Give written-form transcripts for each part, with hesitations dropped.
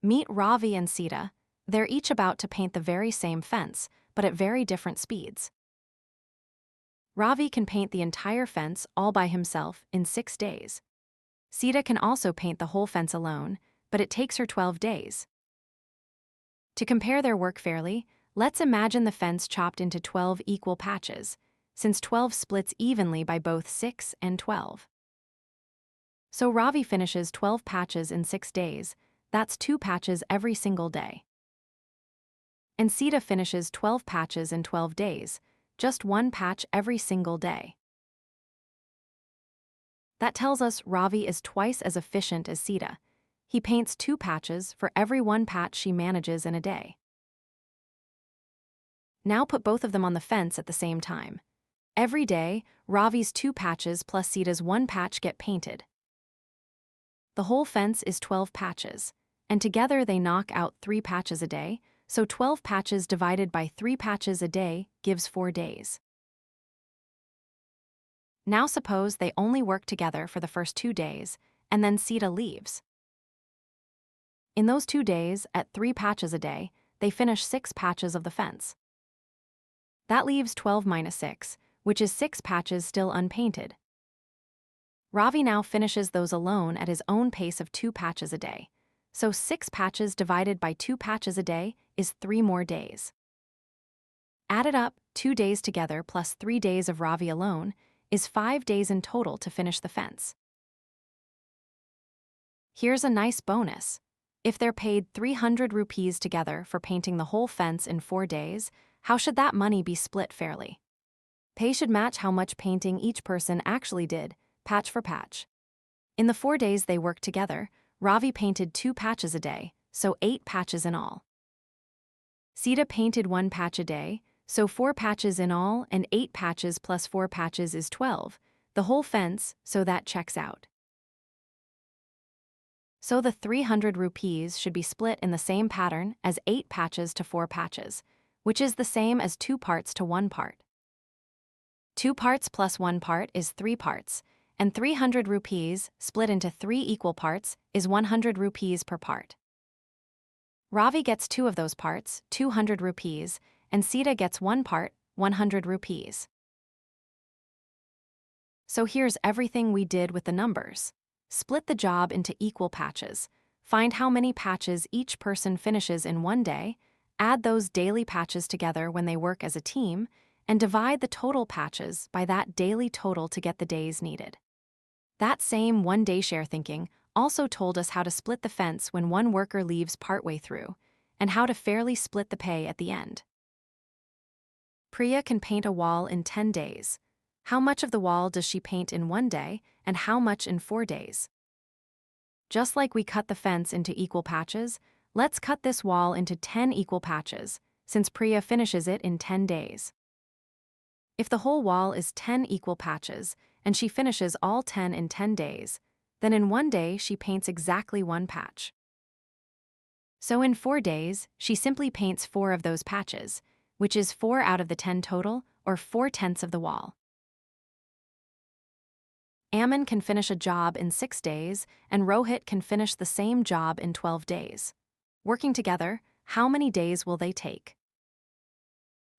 Meet Ravi and Sita. They're each about to paint the very same fence, but at very different speeds. Ravi can paint the entire fence all by himself in 6 days. Sita can also paint the whole fence alone, but it takes her 12 days. To compare their work fairly, let's imagine the fence chopped into 12 equal patches, since 12 splits evenly by both 6 and 12. So Ravi finishes 12 patches in 6 days. That's 2 patches every single day. And Sita finishes 12 patches in 12 days, just 1 patch every single day. That tells us Ravi is twice as efficient as Sita. He paints 2 patches for every 1 patch she manages in a day. Now put both of them on the fence at the same time. Every day, Ravi's 2 patches plus Sita's 1 patch get painted. The whole fence is 12 patches, and together they knock out 3 patches a day, so 12 patches divided by 3 patches a day gives 4 days. Now suppose they only work together for the first 2 days, and then Sita leaves. In those 2 days, at 3 patches a day, they finish 6 patches of the fence. That leaves 12 minus 6, which is 6 patches still unpainted. Ravi now finishes those alone at his own pace of 2 patches a day. So 6 patches divided by 2 patches a day is 3 more days. Added up, 2 days together plus 3 days of Ravi alone is 5 days in total to finish the fence. Here's a nice bonus. If they're paid 300 rupees together for painting the whole fence in 4 days, how should that money be split fairly? Pay should match how much painting each person actually did, patch for patch. In the 4 days they worked together, Ravi painted 2 patches a day, so 8 patches in all. Sita painted 1 patch a day, so 4 patches in all, and 8 patches plus 4 patches is 12, the whole fence, so that checks out. So the 300 rupees should be split in the same pattern as 8 patches to 4 patches, which is the same as 2 parts to 1 part. 2 parts plus 1 part is 3 parts, and 300 rupees split into 3 equal parts is 100 rupees per part. Ravi gets 2 of those parts, 200 rupees, and Sita gets 1 part, 100 rupees. So here's everything we did with the numbers. Split the job into equal patches. Find how many patches each person finishes in 1 day, add those daily patches together when they work as a team, and divide the total patches by that daily total to get the days needed. That same 1-day share thinking also told us how to split the fence when one worker leaves partway through, and how to fairly split the pay at the end. Priya can paint a wall in 10 days. How much of the wall does she paint in 1 day, and how much in 4 days? Just like we cut the fence into equal patches, let's cut this wall into 10 equal patches, since Priya finishes it in 10 days. If the whole wall is 10 equal patches, and she finishes all 10 in 10 days, then in 1 day she paints exactly 1 patch. So in 4 days, she simply paints 4 of those patches, which is 4 out of the 10 total, or 4/10 of the wall. Aman can finish a job in 6 days, and Rohit can finish the same job in 12 days. Working together, how many days will they take?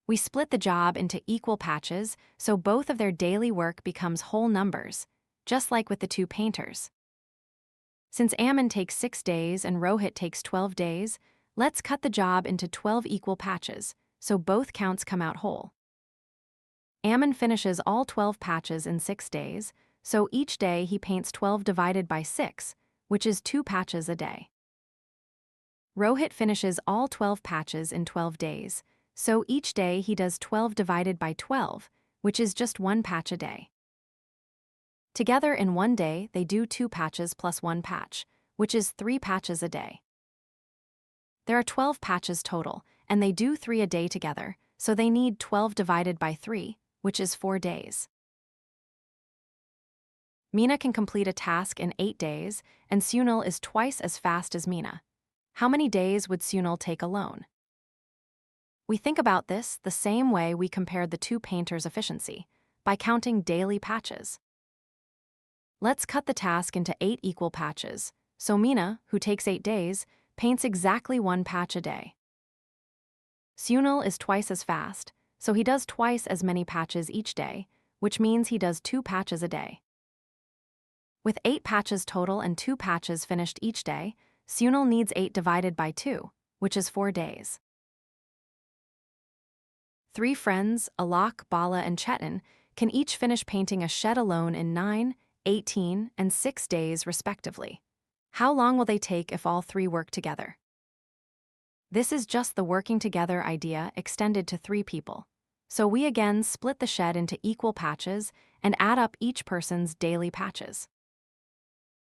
We split the job into equal patches, so both of their daily work becomes whole numbers, just like with the 2 painters. Since Aman takes 6 days and Rohit takes 12 days, let's cut the job into 12 equal patches, so both counts come out whole. Aman finishes all 12 patches in 6 days, so each day he paints 12 divided by 6, which is 2 patches a day. Rohit finishes all 12 patches in 12 days, so each day he does 12 divided by 12, which is just 1 patch a day. Together in 1 day they do 2 patches plus 1 patch, which is 3 patches a day. There are 12 patches total, and they do 3 a day together, so they need 12 divided by 3, which is 4 days. Meena can complete a task in 8 days, and Sunil is twice as fast as Meena. How many days would Sunil take alone? We think about this the same way we compared the 2 painters' efficiency, by counting daily patches. Let's cut the task into 8 equal patches, so Meena, who takes 8 days, paints exactly 1 patch a day. Sunil is twice as fast, so he does twice as many patches each day, which means he does 2 patches a day. With 8 patches total and 2 patches finished each day, Sunil needs 8 divided by 2, which is 4 days. 3 friends, Alok, Bala, and Chetan, can each finish painting a shed alone in 9, 18, and 6 days respectively. How long will they take if all 3 work together? This is just the working together idea extended to 3 people. So we again split the shed into equal patches and add up each person's daily patches.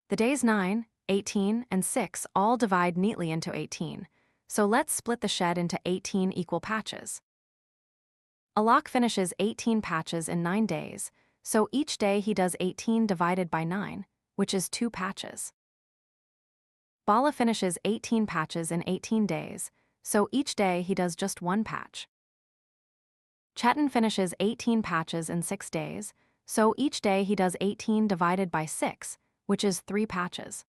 The days 9, 18, and 6 all divide neatly into 18, so let's split the shed into 18 equal patches. Alok finishes 18 patches in 9 days, so each day he does 18 divided by 9, which is 2 patches. Bala finishes 18 patches in 18 days, so each day he does just 1 patch. Chetan finishes 18 patches in 6 days, so each day he does 18 divided by 6, which is 3 patches.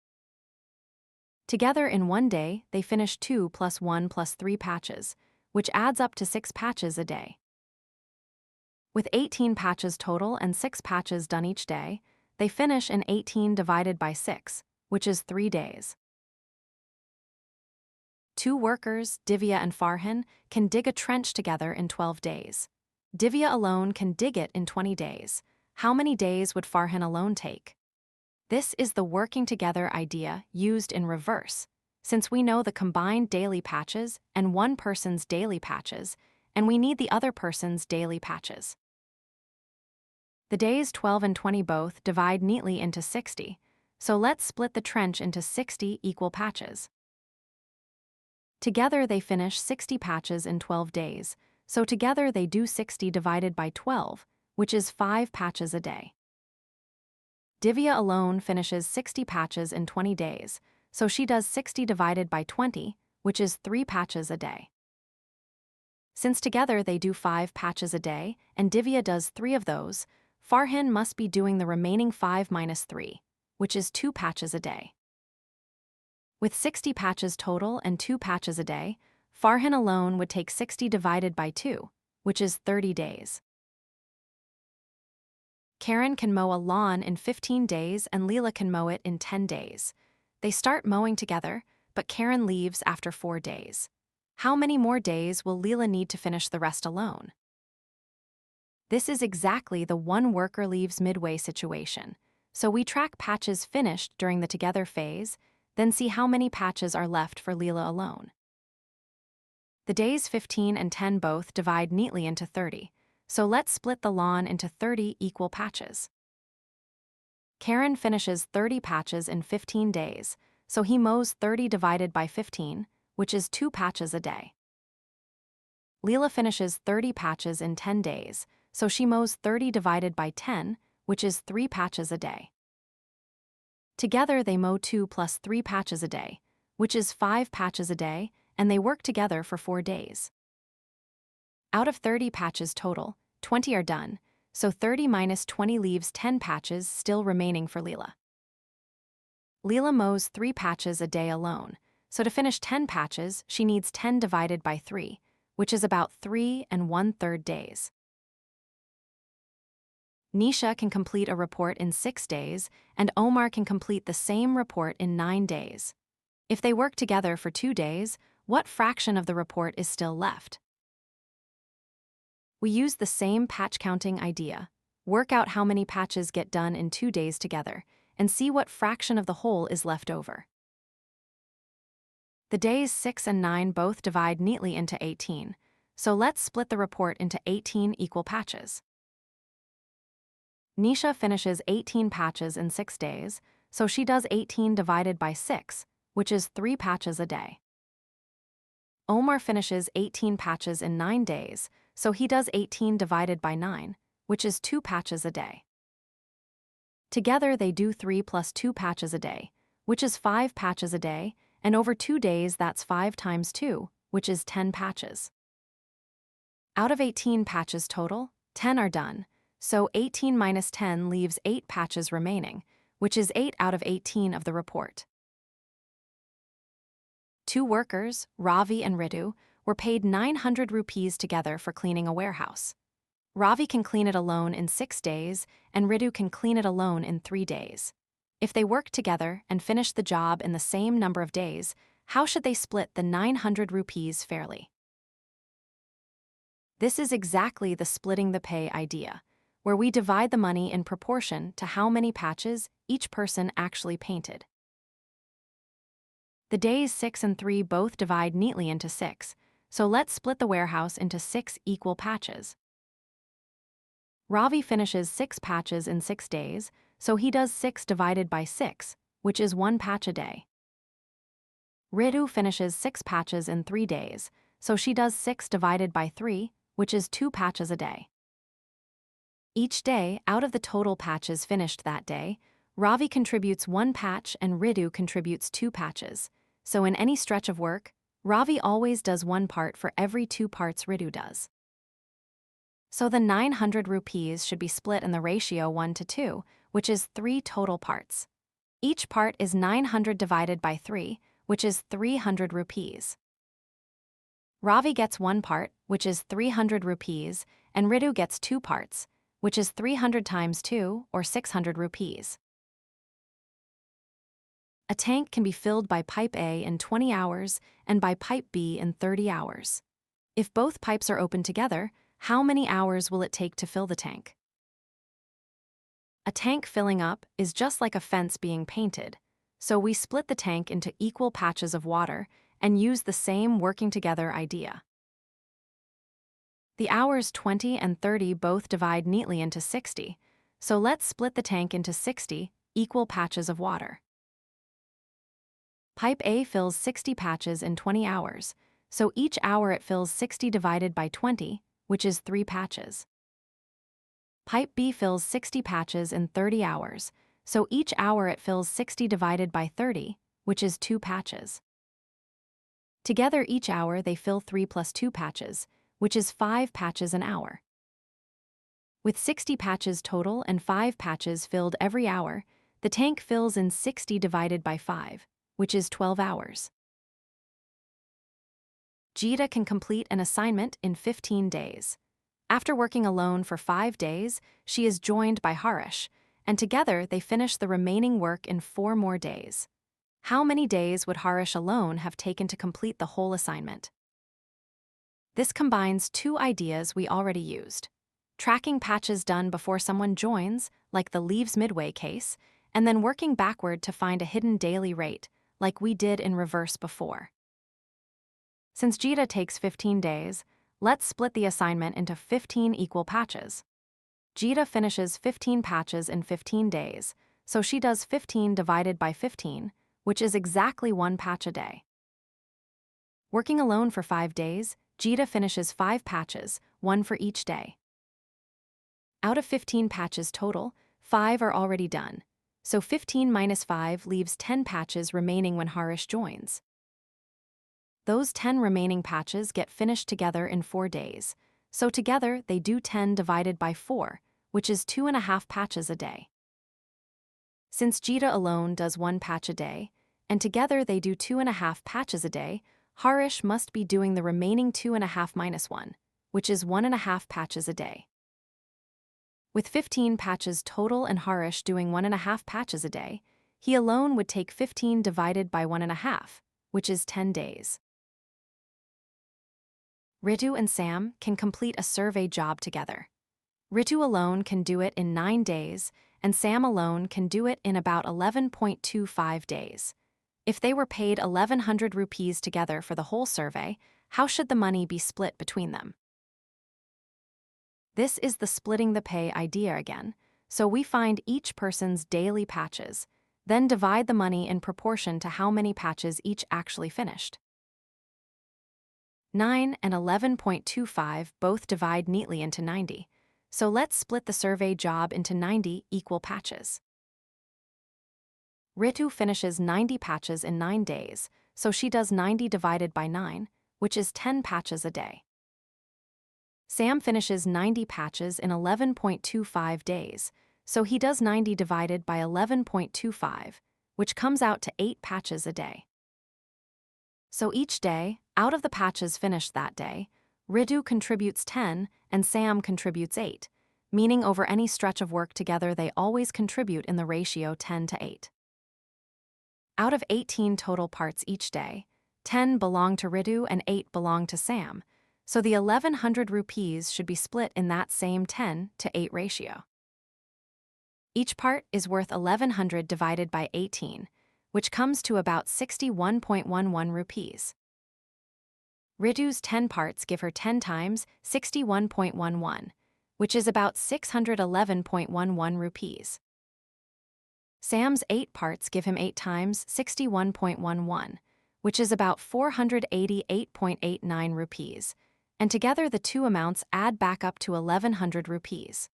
Together in 1 day, they finish 2 plus 1 plus 3 patches, which adds up to 6 patches a day. With 18 patches total and 6 patches done each day, they finish in 18 divided by 6, which is 3 days. 2 workers, Divya and Farhan, can dig a trench together in 12 days. Divya alone can dig it in 20 days. How many days would Farhan alone take? This is the working together idea used in reverse, since we know the combined daily patches and one person's daily patches, and we need the other person's daily patches. The days 12 and 20 both divide neatly into 60, so let's split the trench into 60 equal patches. Together they finish 60 patches in 12 days, so together they do 60 divided by 12, which is 5 patches a day. Divya alone finishes 60 patches in 20 days, so she does 60 divided by 20, which is 3 patches a day. Since together they do 5 patches a day, and Divya does 3 of those, Farhan must be doing the remaining 5 minus 3, which is 2 patches a day. With 60 patches total and 2 patches a day, Farhan alone would take 60 divided by 2, which is 30 days. Karen can mow a lawn in 15 days and Leela can mow it in 10 days. They start mowing together, but Karen leaves after 4 days. How many more days will Leela need to finish the rest alone? This is exactly the one worker leaves midway situation. So we track patches finished during the together phase, then see how many patches are left for Leela alone. The days 15 and 10 both divide neatly into 30, so let's split the lawn into 30 equal patches. Karen finishes 30 patches in 15 days, so he mows 30 divided by 15, which is 2 patches a day. Leela finishes 30 patches in 10 days, so she mows 30 divided by 10, which is 3 patches a day. Together they mow 2 plus 3 patches a day, which is 5 patches a day, and they work together for 4 days. Out of 30 patches total, 20 are done, so 30 minus 20 leaves 10 patches still remaining for Leela. Leela mows 3 patches a day alone, so to finish 10 patches, she needs 10 divided by 3, which is about 3 1/3 days. Nisha can complete a report in 6 days, and Omar can complete the same report in 9 days. If they work together for 2 days, what fraction of the report is still left? We use the same patch counting idea, work out how many patches get done in 2 days together, and see what fraction of the whole is left over. The days 6 and 9 both divide neatly into 18, so let's split the report into 18 equal patches. Nisha finishes 18 patches in 6 days, so she does 18 divided by 6, which is 3 patches a day. Omar finishes 18 patches in 9 days, so he does 18 divided by 9, which is 2 patches a day. Together they do 3 plus 2 patches a day, which is 5 patches a day, and over 2 days that's 5 times 2, which is 10 patches. Out of 18 patches total, 10 are done, so 18 minus 10 leaves 8 patches remaining, which is 8 out of 18 of the report. Two workers, Ravi and Ritu, were paid 900 rupees together for cleaning a warehouse. Ravi can clean it alone in 6 days, and Ritu can clean it alone in 3 days. If they work together and finish the job in the same number of days, how should they split the 900 rupees fairly? This is exactly the splitting the pay idea, where we divide the money in proportion to how many patches each person actually painted. The days 6 and 3 both divide neatly into 6, so let's split the warehouse into 6 equal patches. Ravi finishes 6 patches in 6 days, so he does 6 divided by 6, which is 1 patch a day. Ritu finishes 6 patches in 3 days, so she does 6 divided by 3, which is 2 patches a day. Each day, out of the total patches finished that day, Ravi contributes 1 patch and Ritu contributes 2 patches. So in any stretch of work, Ravi always does 1 part for every 2 parts Ritu does. So the 900 rupees should be split in the ratio 1 to 2, which is 3 total parts. Each part is 900 divided by 3, which is 300 rupees. Ravi gets 1 part, which is 300 rupees, and Ritu gets 2 parts, which is 300 times 2, or 600 rupees. A tank can be filled by pipe A in 20 hours and by pipe B in 30 hours. If both pipes are open together, how many hours will it take to fill the tank? A tank filling up is just like a fence being painted, so we split the tank into equal patches of water and use the same working together idea. The hours 20 and 30 both divide neatly into 60, so let's split the tank into 60 equal patches of water. Pipe A fills 60 patches in 20 hours, so each hour it fills 60 divided by 20, which is 3 patches. Pipe B fills 60 patches in 30 hours, so each hour it fills 60 divided by 30, which is 2 patches. Together each hour they fill 3 plus 2 patches, which is 5 patches an hour. With 60 patches total and 5 patches filled every hour, the tank fills in 60 divided by 5, which is 12 hours. Geeta can complete an assignment in 15 days. After working alone for 5 days, she is joined by Harish, and together they finish the remaining work in 4 more days. How many days would Harish alone have taken to complete the whole assignment? This combines 2 ideas we already used: tracking patches done before someone joins, like the leaves midway case, and then working backward to find a hidden daily rate, like we did in reverse before. Since Geeta takes 15 days, let's split the assignment into 15 equal patches. Geeta finishes 15 patches in 15 days, so she does 15 divided by 15, which is exactly 1 patch a day. Working alone for 5 days, Geeta finishes 5 patches, 1 for each day. Out of 15 patches total, 5 are already done, so 15 minus 5 leaves 10 patches remaining when Harish joins. Those 10 remaining patches get finished together in 4 days, so together they do 10 divided by 4, which is 2.5 patches a day. Since Geeta alone does 1 patch a day, and together they do 2.5 patches a day, Harish must be doing the remaining 2.5 minus 1, which is 1.5 patches a day. With 15 patches total and Harish doing 1.5 patches a day, he alone would take 15 divided by 1.5, which is 10 days. Ritu and Sam can complete a survey job together. Ritu alone can do it in 9 days, and Sam alone can do it in about 11.25 days. If they were paid 1,100 rupees together for the whole survey, how should the money be split between them? This is the splitting the pay idea again, so we find each person's daily patches, then divide the money in proportion to how many patches each actually finished. 9 and 11.25 both divide neatly into 90, so let's split the survey job into 90 equal patches. Ritu finishes 90 patches in 9 days, so she does 90 divided by 9, which is 10 patches a day. Sam finishes 90 patches in 11.25 days, so he does 90 divided by 11.25, which comes out to 8 patches a day. So each day, out of the patches finished that day, Ritu contributes 10 and Sam contributes 8, meaning over any stretch of work together they always contribute in the ratio 10 to 8. Out of 18 total parts each day, 10 belong to Ritu and 8 belong to Sam, so the 1100 rupees should be split in that same 10 to 8 ratio. Each part is worth 1100 divided by 18, which comes to about 61.11 rupees. Ritu's 10 parts give her 10 times 61.11, which is about 611.11 rupees. Sam's 8 parts give him 8 times 61.11, which is about 488.89 rupees, and together the two amounts add back up to 1100 rupees.